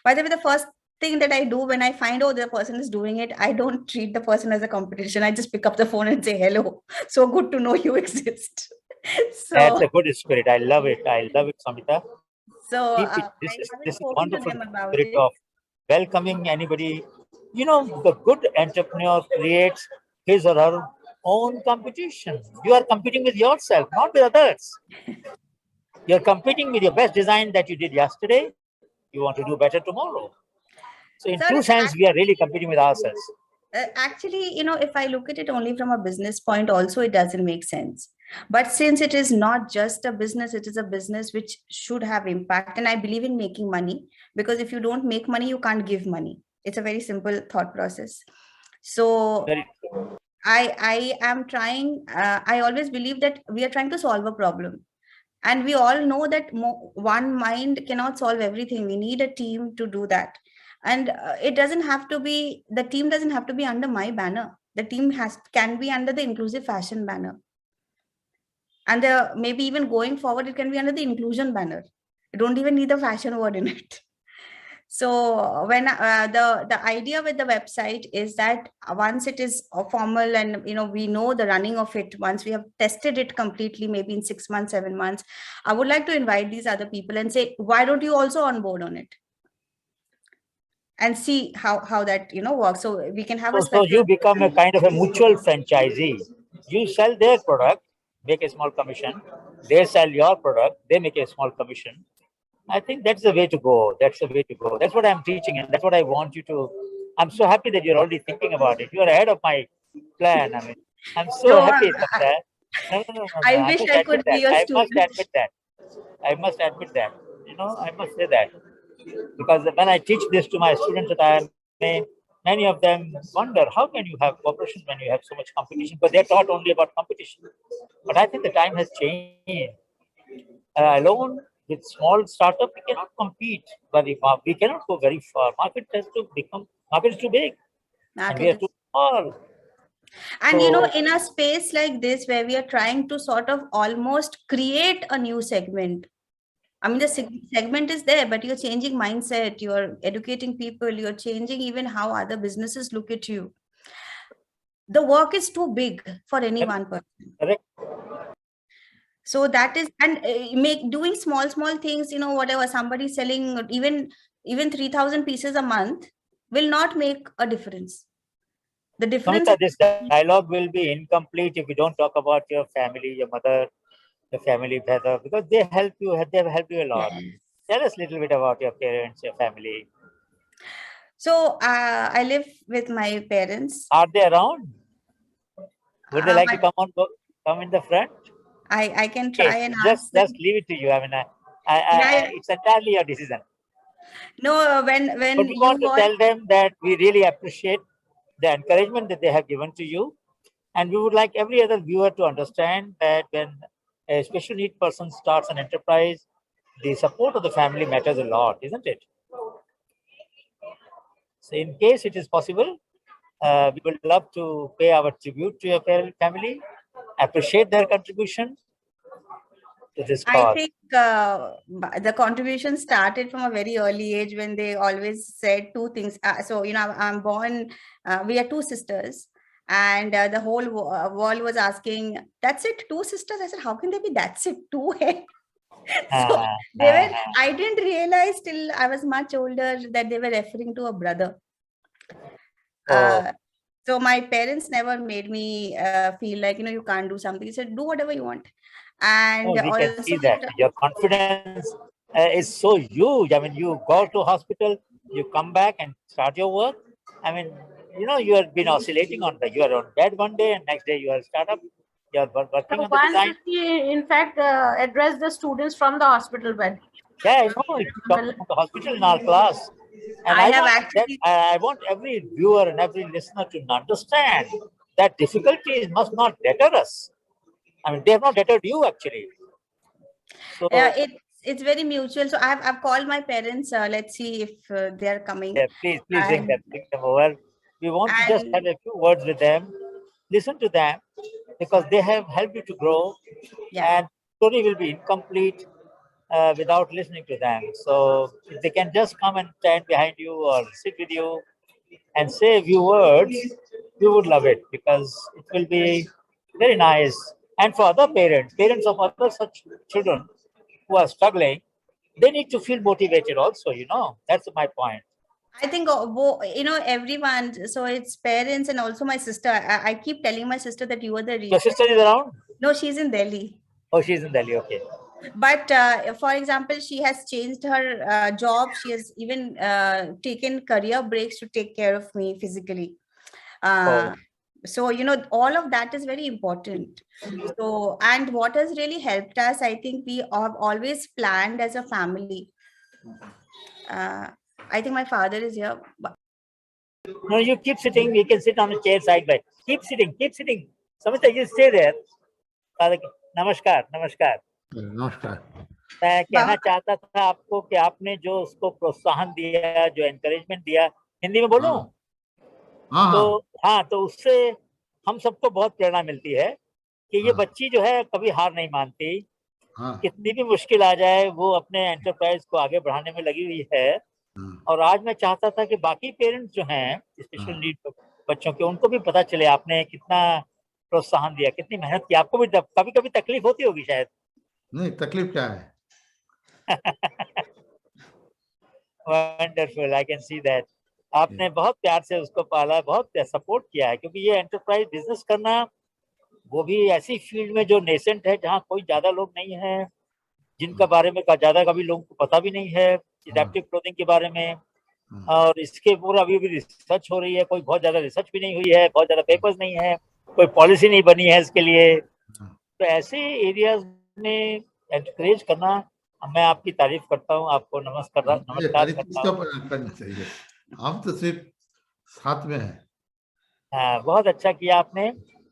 By the way, the first thing that I do when I find out the person is doing it, I don't treat the person as a competition. I just pick up the phone and say, hello. So good to know you exist. That's So, a good spirit. I love it. I love it, Samita. so Keep it. I haven't This is spoken to wonderful them about spirit it. of welcoming anybody. You know, the good entrepreneur creates his or her own competition. You are competing with yourself, not with others. You're competing with your best design that you did yesterday. You want to do better tomorrow. So, in Sir, true sense, we are really competing with ourselves. actually, if I look at it only from a business point, also it doesn't make sense. But since it is not just a business, it is a business which should have impact. And I believe in making money because if you don't make money, you can't give money. It's a very simple thought process. So Very I am trying. I always believe that we are trying to solve a problem, and we all know that one mind cannot solve everything. We need a team to do that, and it doesn't have to be the team doesn't have to be under my banner. The team has can be under the inclusive fashion banner, and maybe even going forward it can be under the inclusion banner. You don't even need the fashion word in it. So when the idea with the website is that once it is formal and we know the running of it, once we have tested it completely, maybe in 6 months, 7 months, I would like to invite these other people and say, why don't you also on board on it and see how that works. So we can have a so special. you become a kind of a mutual franchisee. You sell their product, make a small commission. They sell your product, they make a small commission. I think that's the way to go. That's the way to go. That's what I'm teaching, and that's what I want you to. I'm so happy that you're already thinking about it. You're ahead of my plan. I mean, I'm so No, happy about that. No. I I wish must I admit could be that. your I must student. admit that. I must admit that. I must say that because when I teach this to my students, that many of them wonder how can you have cooperation when you have so much competition? But they're taught only about competition. But I think the time has changed. Alone with small startup, we cannot compete very far. We cannot go very far. Market is too big, and we Market are is. too small. And So in a space like this where we are trying to sort of almost create a new segment. I mean, the segment is there, but you're changing mindset, you're educating people, you're changing even how other businesses look at you. The work is too big for any one person. correct. So that is, and make doing small things, whatever somebody selling even 3,000 pieces a month will not make a difference. The difference Samita, this is dialogue will be incomplete if we don't talk about your family, your mother, your family brother, because they have helped you a lot. yes. Tell us a little bit about your parents, your family. So I live with my parents. Are they around? Would they like to But come in the front? I can Okay, try and just ask them. leave it to you. I mean, Yeah, yeah. it's entirely your decision. No, when But we you want to all, tell them that we really appreciate the encouragement that they have given to you. And we would like every other viewer to understand that when a special need person starts an enterprise, the support of the family matters a lot, isn't it? So in case it is possible, we would love to pay our tribute to your family, appreciate their contribution to this I cause. think the contribution started from a very early age when they always said two things. So, I'm born, we are two sisters. And the whole world was asking, that's it, two sisters? I said, how can they be that's it, two? So Uh, they were, I didn't realize till I was much older that they were referring to a brother. oh, So my parents never made me feel like, you can't do something. They said, do whatever you want. And we can also, see that your confidence is so huge. I mean, you go to hospital, you come back and start your work. I mean, you have been oscillating on you are on bed one day and next day you are start up. You are working So on the once design. she, in fact, addressed the students from the hospital bed. Yeah, I know. If you talk Well, about the hospital in our class, and I I have want that. actually, I want every viewer and every listener to understand that difficulties must not deter us. I mean, they have not deterred you actually. So, it's very mutual. So I've called my parents. Let's see if they're coming. yeah, please And bring them over. We want to just have and a few words with them, listen to them, because they have helped you to grow, yeah, and story will be incomplete without listening to them. So, if they can just come and stand behind you or sit with you and say a few words, we would love it because it will be very nice. And for other parents of other such children who are struggling, they need to feel motivated also, That's my point. I think everyone. So it's parents and also my sister. I keep telling my sister that you are the Your reason. sister is around? No, she's in Delhi. Oh, she's in Delhi, okay. But for example, she has changed her job. She has even taken career breaks to take care of me physically. Oh, Uh, so, all of that is very important. So, and what has really helped us, I think we have always planned as a family. Uh, I think my father is here. no, you keep sitting. We can sit on a chair side by. Keep sitting, keep sitting. Samantha, you stay there. Father, नमस्कार नमस्कार नमस्कार। मैं Baba, कहना चाहता था आपको कि आपने जो उसको प्रोत्साहन दिया, जो एनकरेजमेंट दिया, हिंदी में बोलूं? हाँ हाँ तो हाँ हाँ, तो उससे हम सबको बहुत प्रेरणा मिलती है कि ये हाँ बच्ची जो है कभी हार नहीं मानती, हाँ कितनी भी मुश्किल आ जाए वो अपने एंटरप्राइज को आगे बढ़ाने में लगी हुई है। हाँ और आज मैं चाहता था कि बाकी पेरेंट्स जो हैं स्पेशल हाँ। नीड बच्चों के, उनको भी पता चले आपने कितना प्रोत्साहन दिया, कितनी मेहनत की। आपको भी कभी कभी तकलीफ होती होगी शायद। नहीं, तकलीफ क्या है? Wonderful, I can see that. आपने बहुत प्यार से उसको पाला, बहुत सपोर्ट किया है, क्योंकि ये एंटरप्राइज बिजनेस करना, वो भी ऐसी फील्ड में जो नेसेंट है, जहाँ कोई ज्यादा लोग नहीं है, जिनका बारे में ज्यादा कभी लोगों को पता भी नहीं है, एडेप्टिव क्लोथिंग के बारे में। हाँ, और इसके ऊपर अभी भी रिसर्च हो रही है, कोई बहुत ज्यादा रिसर्च भी नहीं हुई है, बहुत ज्यादा पेपर्स नहीं है, कोई पॉलिसी नहीं बनी है इसके लिए। हाँ। तो ऐसे एरियाज में एनकरेज करना, मैं आपकी तारीफ करता हूँ, आपको ये नमस्कार तारीफ करता किसका हूँ। करनी चाहिए? हम तो सिर्फ साथ में हैं। हाँ, बहुत अच्छा किया आपने।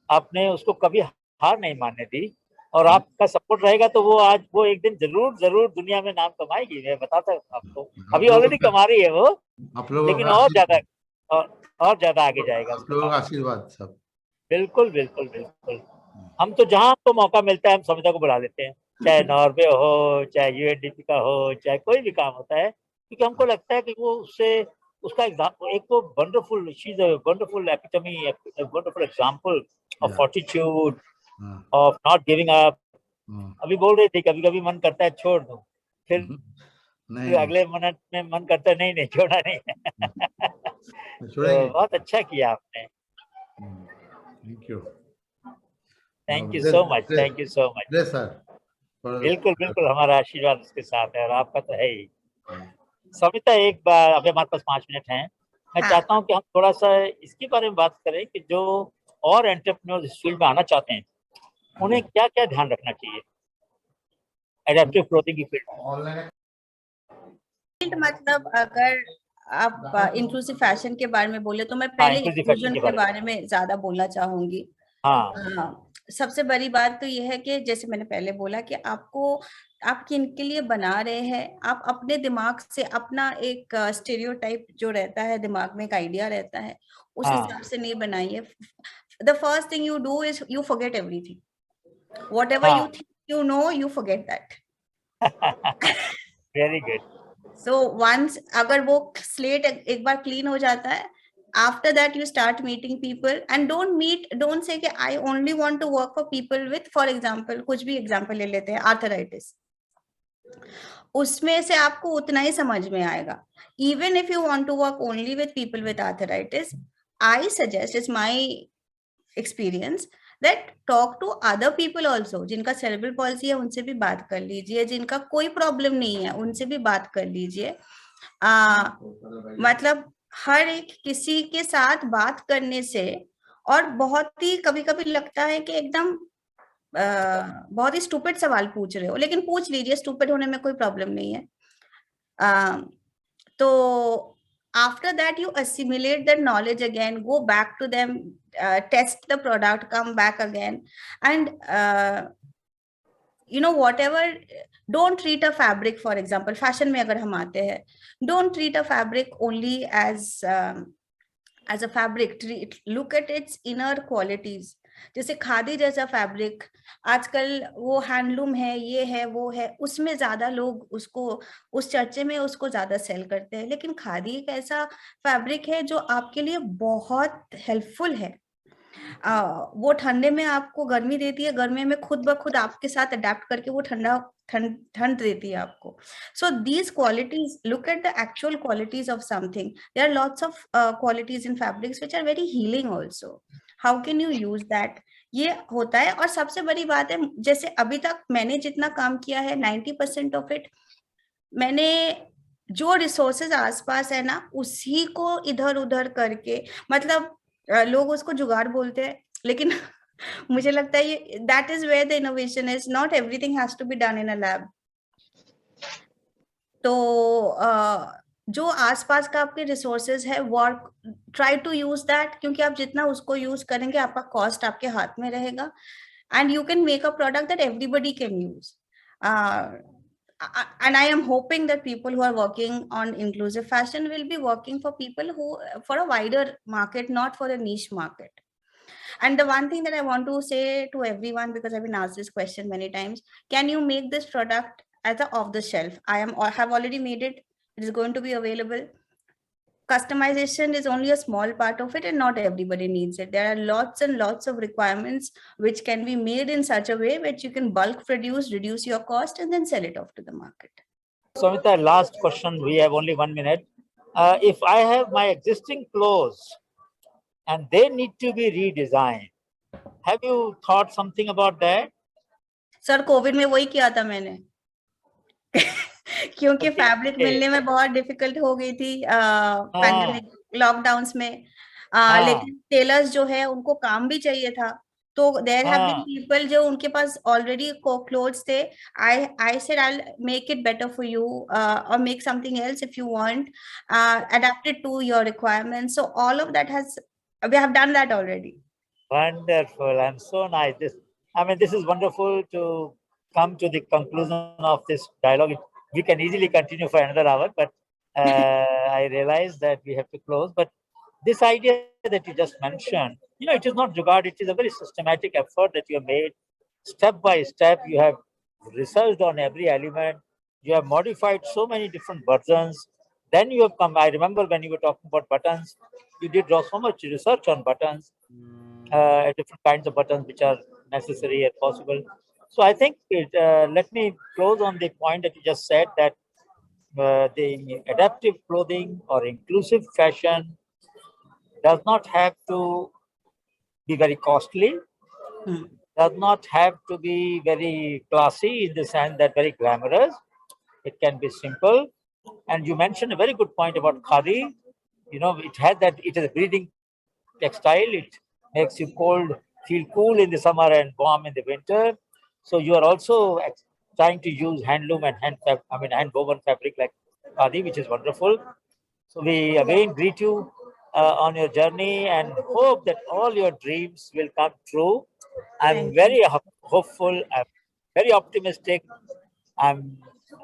आपने उसको कभी हार नहीं मानने दी, और आपका सपोर्ट रहेगा तो वो आज वो एक दिन जरूर जरूर दुनिया में नाम कमाएगी, मैं बताता हूँ आपको। आप अभी लोगों ऑलरेडी का कमा रही है वो, आप लोगों लेकिन का और ज्यादा, आशीर्वाद, और, और ज्यादा आगे जाएगा आप उसका लोगों का नाम। आशीर्वाद सब। बिल्कुल बिल्कुल बिल्कुल। हम तो जहाँ हमको मौका मिलता है हम समिता को बुला लेते हैं, चाहे नॉर्वे हो, चाहे यूएनडीपी का हो, चाहे कोई भी काम होता है, क्योंकि हमको लगता है कि वो उससे उसका एक वो wonderful, she is a wonderful epitome, wonderful example of या, फॉर्टिट्यूड, हाँ, ऑफ नॉट गिविंग अप। हाँ, अभी बोल रही थी कभी कभी मन करता है छोड़ दूं, फिर नहीं नहीं, अगले मिनट में मन करता है नहीं नहीं छोड़ा नहीं है। तो छोड़ेंगे। बहुत अच्छा किया आपने। Thank you. Thank you so much, thank you so much. Please sir, बिल्कुल बिल्कुल, हमारा आशीर्वाद उसके साथ है और आपका तो है ही। सविता, एक बार अभी हमारे पास 5 मिनट हैं, मैं हाँ, चाहता हूँ कि हम थोड़ा सा इसके बारे में बात करें कि जो और एंटरप्रेन्योर्स इस फील्ड में आना चाहते हैं, उन्हें क्या क्या ध्यान रखना चाहिए एडेप्टिव क्लोथिंग की फील्ड में। ऑनलाइन मतलब अगर आप इंक्लूसिव फैशन के बारे में बोले तो मैं पहले inclusive fashion इंक्लूजन के के बारे में। बारे में ज्यादा बोलना चाहूंगी। हाँ सबसे बड़ी बात तो ये है कि जैसे मैंने पहले बोला कि आपको, आप किन के लिए बना रहे हैं, आप अपने दिमाग से अपना एक स्टेरियोटाइप जो रहता है, दिमाग में एक आइडिया रहता है, उस हाँ हिसाब से नहीं बनाइए। The first thing you do is you forget everything, whatever you हाँ think you know, you forget that. Very good. So once अगर वो स्लेट एक बार क्लीन हो जाता है, after that you start meeting people and don't say कि I only want to work for people with, for example कुछ भी example ले लेते हैं, आर्थराइटिस, उसमें से आपको उतना ही समझ में आएगा। even if you want to work only with people with arthritis, I suggest, it's my experience, that talk to other people also, जिनका सेरेब्रल पॉलिसी है उनसे भी बात कर लीजिए, जिनका कोई प्रॉब्लम नहीं है उनसे भी बात कर लीजिए। मतलब हर एक किसी के साथ बात करने से, और बहुत ही कभी कभी लगता है कि एकदम बहुत ही स्टूपिड सवाल पूछ रहे हो, लेकिन पूछ लीजिए, स्टूपिड होने में कोई प्रॉब्लम नहीं है। तो after that you assimilate that knowledge again, go back to them, test the product, come back again, and you know, whatever, don't treat a fabric, for example fashion में अगर हम आते हैं, don't treat a fabric only as a fabric, look at its inner qualities। जैसे खादी जैसा fabric आजकल वो handloom है, ये है वो है, उसमें ज्यादा लोग उसको, उस चर्चे में उसको ज्यादा सेल करते हैं, लेकिन खादी एक ऐसा फैब्रिक है जो आपके लिए बहुत हेल्पफुल है। वो ठंडे में आपको गर्मी देती है, गर्मी में खुद ब खुद आपके साथ अडेप्ट करके वो ठंड देती है आपको। So these qualities, look at the actual qualities of something, there are lots of qualities in fabrics which are very healing also, how can you use that, ये होता है। और सबसे बड़ी बात है, जैसे अभी तक मैंने जितना काम किया है 90% ऑफ इट, मैंने जो रिसोर्सेज आसपास है ना उसी को इधर उधर करके, मतलब लोग उसको जुगाड़ बोलते हैं, लेकिन मुझे लगता है ये that is where the innovation is, not everything has to be done in a lab. तो जो आसपास का आपके रिसोर्सेज है, work, try to use that, क्योंकि आप जितना उसको यूज करेंगे आपका कॉस्ट आपके हाथ में रहेगा, and you can make a product that everybody can use. And I am hoping that people who are working on inclusive fashion will be working for people who, for a wider market, not for a niche market. And the one thing that I want to say to everyone, because I've been asked this question many times, can you make this product as a off the shelf? have already made it. It is going to be available. Customization is only a small part of it, and not everybody needs it. There are lots and lots of requirements which can be made in such a way that you can bulk produce, reduce your cost, and then sell it off to the market. Soumita, last question. We have only 1 minute. If I have my existing clothes and they need to be redesigned, have you thought something about that? Sir Covid में वही किया था मैंने क्योंकि fabric मिलने में बहुत difficult हो गई थी पैंडेमिक लॉकडाउन्स में, लेकिन टेलर्स जो है उनको काम भी चाहिए था, तो देयर हैव बीन पीपल जो उनके पास ऑलरेडी क्लोथ्स थे, I said I will make it better for you और make something else if you want, adapted to your requirements. So all of that has, we have done that already. Wonderful, and so nice. This is wonderful to come to the conclusion of this dialogue. We can easily continue for another hour, but I realize that we have to close. But this idea that you just mentioned, it is not jugaad. It is a very systematic effort that you have made. Step by step, you have researched on every element. You have modified so many different versions. Then you have come. I remember when you were talking about buttons, you did so much research on buttons. Different kinds of buttons which are necessary and possible. So I think let me close on the point that you just said, that the adaptive clothing or inclusive fashion does not have to be very costly, does not have to be very classy in the sense that very glamorous. It can be simple. And you mentioned a very good point about khadi. It is a breathing textile. It makes you feel cool in the summer and warm in the winter. So you are also trying to use handloom and hand woven fabric like Adi, which is wonderful. So we again greet you on your journey and hope that all your dreams will come true. I'm Thank you. very hopeful. I'm very optimistic. I'm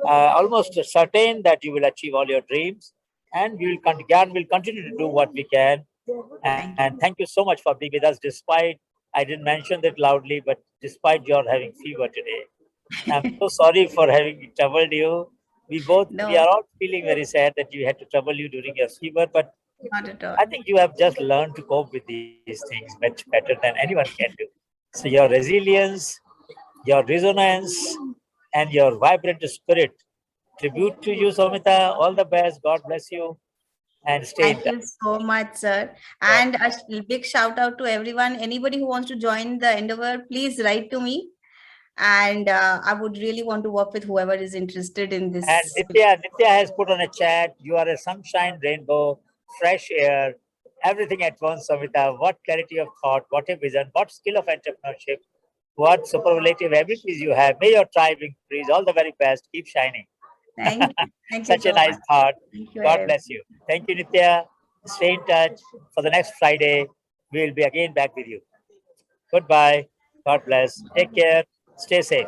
almost certain that you will achieve all your dreams, and we will GIAN will continue to do what we can. And Thank thank you. you so much for being with us, despite I didn't mention that loudly, but despite your having fever today. I'm so sorry for having troubled you. We No, are all feeling very sad that you had to trouble you during your fever, but not at all. I think you have just learned to cope with these things much better than anyone can do. So your resilience, your resonance, and your vibrant spirit. Tribute to you, Soumita. All the best. God bless you, and stay in Thank touch. you so much, sir. Yeah. And a big shout out to everyone. Anybody who wants to join the endeavor, please write to me. And I would really want to work with whoever is interested in And this. Nitya has put on a chat. You are a sunshine, rainbow, fresh air, everything at once, Soumita. What clarity of thought, what a vision, what skill of entrepreneurship, what superlative abilities you have. May your tribe increase. All the very best. Keep shining. Thank you. Thank you Such a so nice much. thought. Thank you, God everyone. bless you. Thank you, Nitya. Stay in touch. For the next Friday, we will be again back with you. Goodbye. God bless. Take care. Stay safe.